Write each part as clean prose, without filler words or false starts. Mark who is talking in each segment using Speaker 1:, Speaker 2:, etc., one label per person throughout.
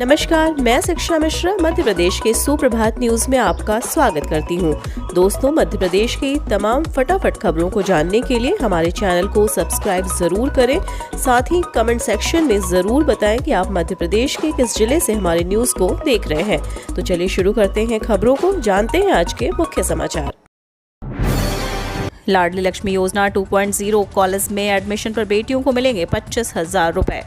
Speaker 1: नमस्कार, मैं शिक्षा मिश्रा मध्य प्रदेश के सुप्रभात न्यूज में आपका स्वागत करती हूँ। दोस्तों, मध्य प्रदेश की तमाम फटाफट खबरों को जानने के लिए हमारे चैनल को सब्सक्राइब जरूर करें। साथ ही कमेंट सेक्शन में जरूर बताएं कि आप मध्य प्रदेश के किस जिले से हमारे न्यूज को देख रहे हैं। तो चलिए शुरू करते हैं खबरों को, जानते हैं आज के मुख्य समाचार। लाडली लक्ष्मी योजना 2.0, कॉलेज में एडमिशन पर बेटियों को मिलेंगे 25,000 रुपए।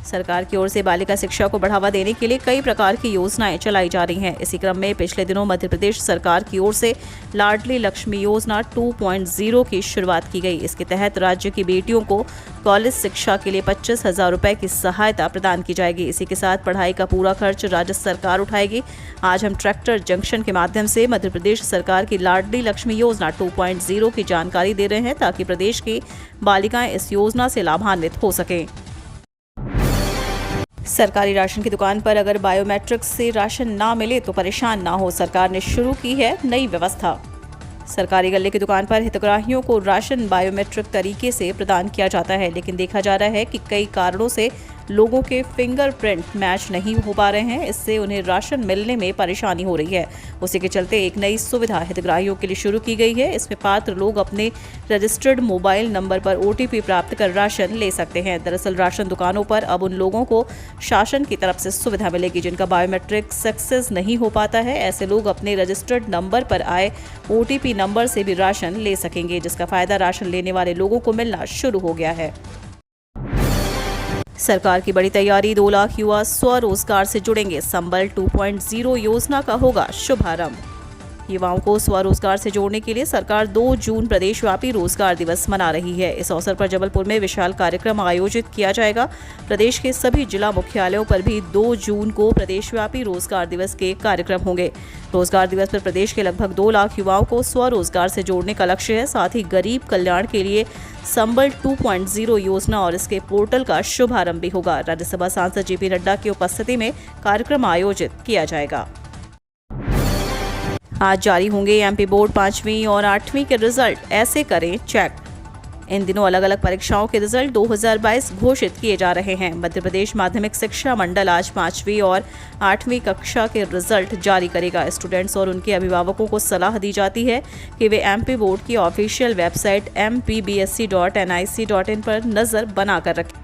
Speaker 1: सरकार की ओर से बालिका शिक्षा को बढ़ावा देने के लिए कई प्रकार की योजनाएं चलाई जा रही हैं। इसी क्रम में पिछले दिनों मध्य प्रदेश सरकार की ओर से लाडली लक्ष्मी योजना 2.0 की शुरुआत की गई। इसके तहत राज्य की बेटियों को कॉलेज शिक्षा के लिए 25,000 रुपए की सहायता प्रदान की जाएगी। इसी के साथ पढ़ाई का पूरा खर्च राज्य सरकार उठाएगी। आज हम ट्रैक्टर जंक्शन के माध्यम से मध्य प्रदेश सरकार की लाडली लक्ष्मी योजना 2.0 की जानकारी दे रहे हैं, ताकि प्रदेश की बालिकाएं इस योजना से लाभान्वित हो सकें। सरकारी राशन की दुकान पर अगर बायोमेट्रिक से राशन ना मिले तो परेशान ना हो, सरकार ने शुरू की है नई व्यवस्था। सरकारी गल्ले की दुकान पर हितग्राहियों को राशन बायोमेट्रिक तरीके से प्रदान किया जाता है, लेकिन देखा जा रहा है कि कई कारणों से लोगों के फिंगरप्रिंट मैच नहीं हो पा रहे हैं। इससे उन्हें राशन मिलने में परेशानी हो रही है। उसी के चलते एक नई सुविधा हितग्राहियों के लिए शुरू की गई है। इसमें पात्र लोग अपने रजिस्टर्ड मोबाइल नंबर पर OTP प्राप्त कर राशन ले सकते हैं। दरअसल राशन दुकानों पर अब उन लोगों को शासन की तरफ से सुविधा मिलेगी जिनका बायोमेट्रिक सक्सेस नहीं हो पाता है। ऐसे लोग अपने रजिस्टर्ड नंबर पर आए OTP नंबर से भी राशन ले सकेंगे, जिसका फायदा राशन लेने वाले लोगों को मिलना शुरू हो गया है। सरकार की बड़ी तैयारी, 2 लाख युवा स्वरोजगार से जुड़ेंगे, संबल 2.0 योजना का होगा शुभारंभ। युवाओं को स्वरोजगार से जोड़ने के लिए सरकार 2 जून प्रदेशव्यापी रोजगार दिवस मना रही है। इस अवसर पर जबलपुर में विशाल कार्यक्रम आयोजित किया जाएगा। प्रदेश के सभी जिला मुख्यालयों पर भी 2 जून को प्रदेशव्यापी रोजगार दिवस के कार्यक्रम होंगे। रोजगार दिवस पर प्रदेश के लगभग 2 लाख युवाओं को स्वरोजगार से जोड़ने का लक्ष्य है। साथ ही गरीब कल्याण के लिए संबल 2.0 योजना और इसके पोर्टल का शुभारंभ भी होगा। राज्यसभा सांसद JP नड्डा की उपस्थिति में कार्यक्रम आयोजित किया जाएगा। आज जारी होंगे MP बोर्ड 5वीं और 8वीं के रिजल्ट, ऐसे करें चेक। इन दिनों अलग अलग परीक्षाओं के रिजल्ट 2022 घोषित किए जा रहे हैं। मध्य प्रदेश माध्यमिक शिक्षा मंडल आज 5वीं और 8वीं कक्षा के रिजल्ट जारी करेगा। स्टूडेंट्स और उनके अभिभावकों को सलाह दी जाती है कि वे MP बोर्ड की ऑफिशियल वेबसाइट mpbsc.nic.in पर नजर बनाकर रखें।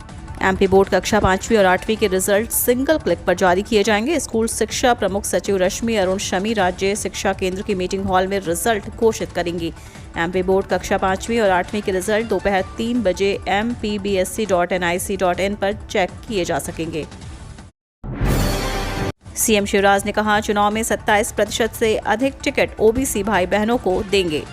Speaker 1: MP बोर्ड कक्षा 5वीं और 8वीं के रिजल्ट सिंगल क्लिक पर जारी किए जाएंगे। स्कूल शिक्षा प्रमुख सचिव रश्मि अरुण शमी राज्य शिक्षा केंद्र के मीटिंग हॉल में रिजल्ट घोषित करेंगी। MP बोर्ड कक्षा 5वीं और 8वीं के रिजल्ट दोपहर 3 बजे mpbsc.nic.in पर चेक किए जा सकेंगे। CM शिवराज ने कहा, चुनाव में 27% से अधिक टिकट OBC भाई बहनों को देंगे।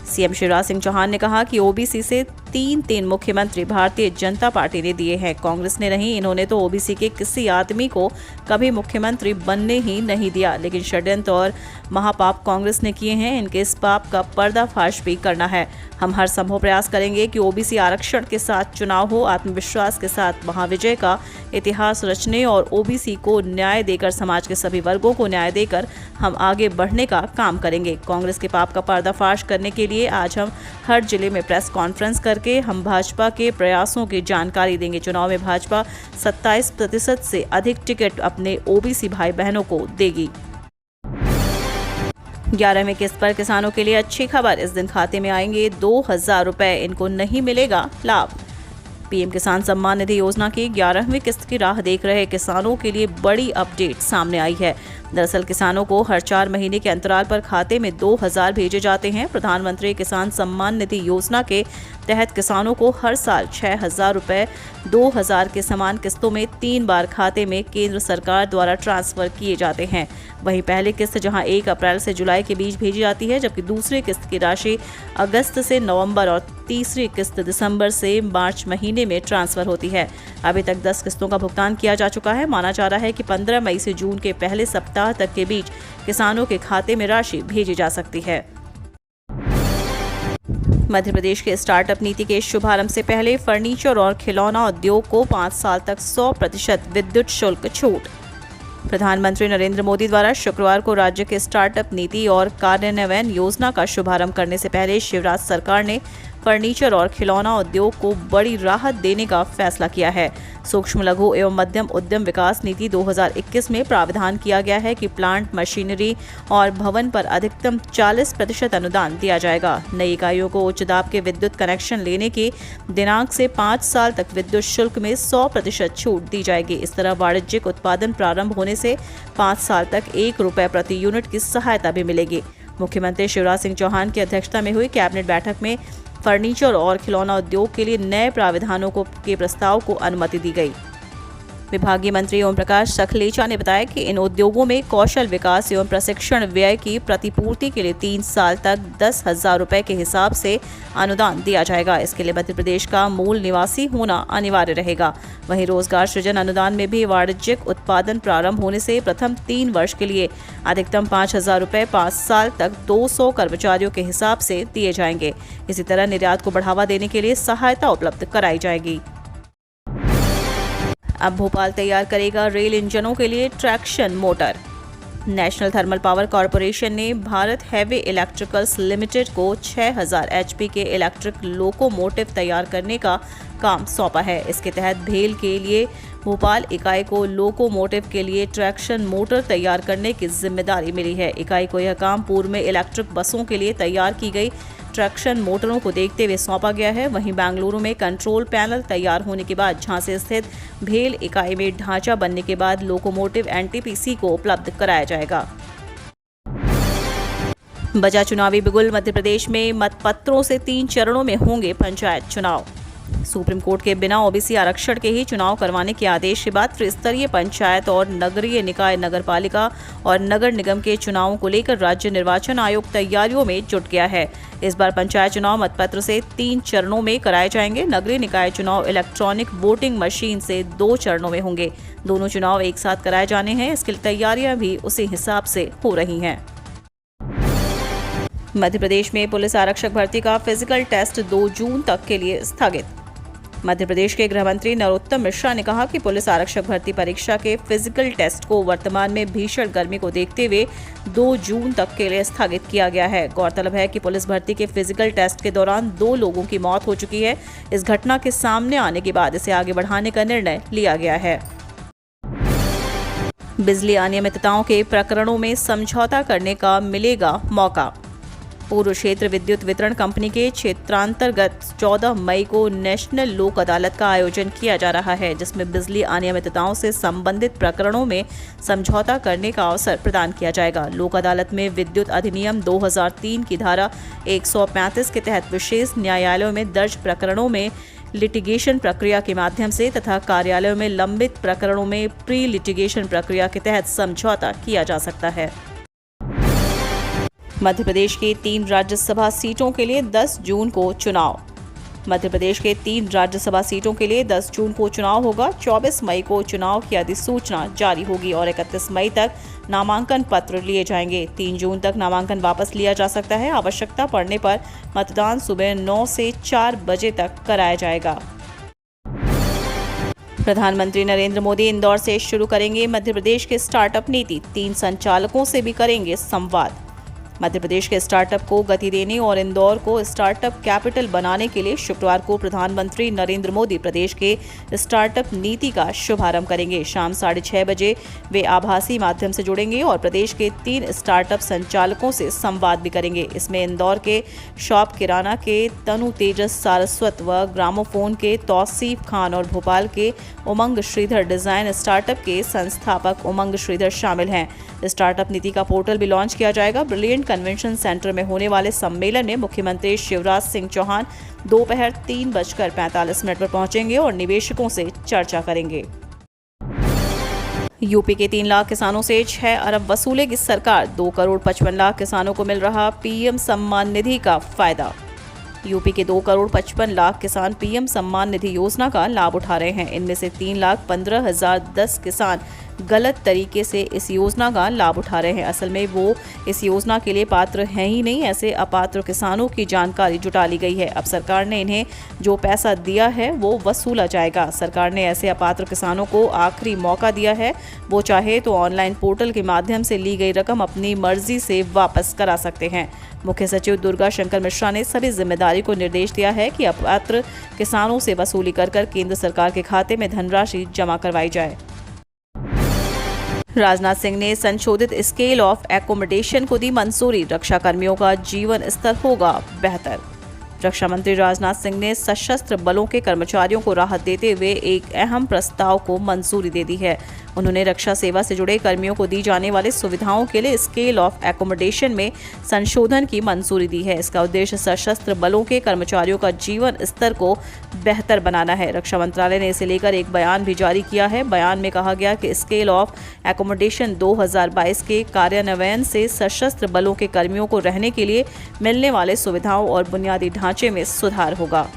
Speaker 1: CM शिवराज सिंह चौहान ने कहा कि OBC से 3 मुख्यमंत्री भारतीय जनता पार्टी ने दिए हैं, कांग्रेस ने नहीं। इन्होंने तो OBC के किसी आदमी को कभी मुख्यमंत्री बनने ही नहीं दिया, लेकिन षड्यंत्र और महापाप कांग्रेस ने किए हैं। इनके इस पाप का पर्दाफाश भी करना है। हम हर संभव प्रयास करेंगे कि OBC आरक्षण के साथ चुनाव हो, आत्मविश्वास के साथ महाविजय का इतिहास रचने और OBC को न्याय देकर, समाज के सभी वर्गों को न्याय देकर हम आगे बढ़ने का काम करेंगे। कांग्रेस के पाप का पर्दाफाश करने के लिए आज हम हर जिले में प्रेस कॉन्फ्रेंस करके हम भाजपा के प्रयासों की जानकारी देंगे। चुनाव में भाजपा 27% से अधिक टिकट अपने OBC भाई बहनों को देगी। 11वें किस्त पर किसानों के लिए अच्छी खबर, इस दिन खाते में आएंगे 2,000 रुपए, इनको नहीं मिलेगा लाभ। PM किसान सम्मान निधि योजना की 11वीं किस्त की राह देख रहे किसानों के लिए बड़ी अपडेट सामने आई है। दरअसल किसानों को हर 4 महीने के अंतराल पर खाते में 2,000 भेजे जाते हैं। प्रधानमंत्री किसान सम्मान निधि योजना के तहत किसानों को हर साल 6,000 रुपए 2,000 के समान किस्तों में 3 बार खाते में केंद्र सरकार द्वारा ट्रांसफर किए जाते हैं। वहीं पहली किस्त जहां 1 अप्रैल से जुलाई के बीच भेजी जाती है, जबकि दूसरी किस्त की राशि अगस्त से नवंबर और तीसरी किस्त दिसंबर से मार्च महीने में ट्रांसफर होती है। अभी तक 10 किस्तों का भुगतान किया जा चुका है। माना जा रहा है कि 15 मई से जून के पहले सप्ताह तक के बीच किसानों के खाते में राशि भेजी जा सकती है। मध्य प्रदेश के स्टार्टअप नीति के शुभारंभ से पहले फर्नीचर और खिलौना उद्योग को 5 साल तक 100% विद्युत शुल्क छूट। प्रधानमंत्री नरेंद्र मोदी द्वारा शुक्रवार को राज्य के स्टार्टअप नीति और कार्यान्वयन योजना का शुभारंभ करने से पहले शिवराज सरकार ने फर्नीचर और खिलौना उद्योग को बड़ी राहत देने का फैसला किया है। सूक्ष्म लघु एवं मध्यम उद्यम विकास नीति 2021 में प्रावधान किया गया है कि प्लांट, मशीनरी और भवन पर अधिकतम 40% अनुदान दिया जाएगा। नई इकाइयों को उच्च दाब के विद्युत कनेक्शन लेने के दिनांक से 5 साल तक विद्युत शुल्क में 100% छूट दी जाएगी। इस तरह वाणिज्यिक उत्पादन प्रारंभ होने से 5 साल तक ₹1 प्रति यूनिट की सहायता भी मिलेगी। मुख्यमंत्री शिवराज सिंह चौहान की अध्यक्षता में हुई कैबिनेट बैठक में फर्नीचर और खिलौना उद्योग के लिए नए प्रावधानों के प्रस्ताव को अनुमति दी गई। विभागीय मंत्री ओम प्रकाश सखलेचा ने बताया कि इन उद्योगों में कौशल विकास एवं प्रशिक्षण व्यय की प्रतिपूर्ति के लिए 3 साल तक 10,000 रुपए के हिसाब से अनुदान दिया जाएगा। इसके लिए मध्य प्रदेश का मूल निवासी होना अनिवार्य रहेगा। वहीं रोजगार सृजन अनुदान में भी वाणिज्यिक उत्पादन प्रारंभ होने से प्रथम 3 वर्ष के लिए अधिकतम 5,000 रुपए 5 साल तक 200 कर्मचारियों के हिसाब से दिए जाएंगे। इसी तरह निर्यात को बढ़ावा देने के लिए सहायता उपलब्ध कराई जाएगी। अब भोपाल तैयार करेगा रेल इंजनों के लिए traction motor. National thermal power corporation ने भारत हैवी इलेक्ट्रिकल्स लिमिटेड को 6,000 HP के इलेक्ट्रिक लोकोमोटिव तैयार करने का काम सौंपा है। इसके तहत भेल के लिए भोपाल इकाई को लोकोमोटिव के लिए ट्रैक्शन मोटर तैयार करने की जिम्मेदारी मिली है। इकाई को यह काम पूर्व में इलेक्ट्रिक बसों के लिए तैयार की गई ट्रैक्शन मोटरों को देखते हुए सौंपा गया है। वहीं बेंगलुरु में कंट्रोल पैनल तैयार होने के बाद झांसी स्थित भेल इकाई में ढांचा बनने के बाद लोकोमोटिव NTPC को उपलब्ध कराया जाएगा। बजा चुनावी बिगुल। मध्य प्रदेश में मतपत्रों से 3 चरणों में होंगे पंचायत चुनाव। सुप्रीम कोर्ट के बिना OBC आरक्षण के ही चुनाव करवाने के आदेश के बाद त्रिस्तरीय पंचायत और नगरीय निकाय, नगरपालिका और नगर निगम के चुनावों को लेकर राज्य निर्वाचन आयोग तैयारियों में जुट गया है। इस बार पंचायत चुनाव मतपत्र से 3 चरणों में कराए जाएंगे। नगरीय निकाय चुनाव इलेक्ट्रॉनिक वोटिंग मशीन से 2 चरणों में होंगे। दोनों चुनाव एक साथ कराए जाने हैं। इसकी तैयारियां भी उसी हिसाब से हो रही हैं। मध्य प्रदेश में पुलिस आरक्षक भर्ती का फिजिकल टेस्ट 2 जून तक के लिए स्थगित। मध्य प्रदेश के गृह मंत्री नरोत्तम मिश्रा ने कहा कि पुलिस आरक्षक भर्ती परीक्षा के फिजिकल टेस्ट को वर्तमान में भीषण गर्मी को देखते हुए 2 जून तक के लिए स्थगित किया गया है। गौरतलब है कि पुलिस भर्ती के फिजिकल टेस्ट के दौरान 2 लोगों की मौत हो चुकी है। इस घटना के सामने आने के बाद इसे आगे बढ़ाने का निर्णय लिया गया है। बिजली अनियमितताओं के प्रकरणों में समझौता करने का मिलेगा मौका। पूर्व क्षेत्र विद्युत वितरण कंपनी के क्षेत्रांतर्गत 14 मई को नेशनल लोक अदालत का आयोजन किया जा रहा है, जिसमें बिजली अनियमितताओं से संबंधित प्रकरणों में समझौता करने का अवसर प्रदान किया जाएगा। लोक अदालत में विद्युत अधिनियम 2003 की धारा 135 के तहत विशेष न्यायालयों में दर्ज प्रकरणों में लिटिगेशन प्रक्रिया के माध्यम से तथा कार्यालयों में लंबित प्रकरणों में प्री लिटिगेशन प्रक्रिया के तहत समझौता किया जा सकता है। मध्य प्रदेश की 3 राज्यसभा सीटों के लिए 10 जून को चुनाव। मध्य प्रदेश के 3 राज्यसभा सीटों के लिए 10 जून को चुनाव होगा। 24 मई को चुनाव की अधिसूचना जारी होगी और 31 मई तक नामांकन पत्र लिए जाएंगे। 3 जून तक नामांकन वापस लिया जा सकता है। आवश्यकता पड़ने पर मतदान सुबह 9 से 4 बजे तक कराया जाएगा। प्रधानमंत्री नरेंद्र मोदी इंदौर से शुरू करेंगे मध्य प्रदेश के स्टार्टअप नीति। 3 संचालकों से भी करेंगे संवाद। मध्य प्रदेश के स्टार्टअप को गति देने और इंदौर को स्टार्टअप कैपिटल बनाने के लिए शुक्रवार को प्रधानमंत्री नरेंद्र मोदी प्रदेश के स्टार्टअप नीति का शुभारंभ करेंगे। शाम 6:30 बजे वे आभासी माध्यम से जुड़ेंगे और प्रदेश के 3 स्टार्टअप संचालकों से संवाद भी करेंगे। इसमें इंदौर के शॉप किराना के तनु तेजस सारस्वत व ग्रामोफोन के तौसीफ खान और भोपाल के उमंग श्रीधर डिजाइन स्टार्टअप के संस्थापक उमंग श्रीधर शामिल हैं। स्टार्टअप नीति का पोर्टल भी लॉन्च किया जाएगा। ब्रिलियंट कन्वेंशन सेंटर में होने वाले सम्मेलन में मुख्यमंत्री शिवराज सिंह चौहान दोपहर 3:45 पर पहुंचेंगे और निवेशकों से चर्चा करेंगे। यूपी के 3 लाख किसानों से 6 अरब वसूलेगी सरकार। 2 करोड़ 55 लाख किसानों को मिल रहा PM सम्मान निधि का फायदा। यूपी के 2 करोड़ 55 लाख किसान PM सम्मान निधि योजना का लाभ उठा रहे हैं। इनमें से 3,15,010 किसान गलत तरीके से इस योजना का लाभ उठा रहे हैं। असल में वो इस योजना के लिए पात्र हैं ही नहीं। ऐसे अपात्र किसानों की जानकारी जुटा ली गई है। अब सरकार ने इन्हें जो पैसा दिया है वो वसूला जाएगा। सरकार ने ऐसे अपात्र किसानों को आखिरी मौका दिया है। वो चाहे तो ऑनलाइन पोर्टल के माध्यम से ली गई रकम अपनी मर्जी से वापस करा सकते हैं। मुख्य सचिव दुर्गा शंकर मिश्रा ने सभी जिम्मेदारी को निर्देश दिया है कि अपात्र किसानों से वसूली कर केंद्र सरकार के खाते में धनराशि जमा करवाई जाए। राजनाथ सिंह ने संशोधित स्केल ऑफ एकोमोडेशन को दी मंजूरी। रक्षा कर्मियों का जीवन स्तर होगा बेहतर। रक्षा मंत्री राजनाथ सिंह ने सशस्त्र बलों के कर्मचारियों को राहत देते हुए एक अहम प्रस्ताव को मंजूरी दे दी है। उन्होंने रक्षा सेवा से जुड़े कर्मियों को दी जाने वाली सुविधाओं के लिए स्केल ऑफ एकोमोडेशन में संशोधन की मंजूरी दी है। इसका उद्देश्य सशस्त्र बलों के कर्मचारियों का जीवन स्तर को बेहतर बनाना है। रक्षा मंत्रालय ने इसे लेकर एक बयान भी जारी किया है। बयान में कहा गया कि स्केल ऑफ एकोमोडेशन 2022 के कार्यान्वयन से सशस्त्र बलों के कर्मियों को रहने के लिए मिलने वाले सुविधाओं और बुनियादी ढांचे में सुधार होगा।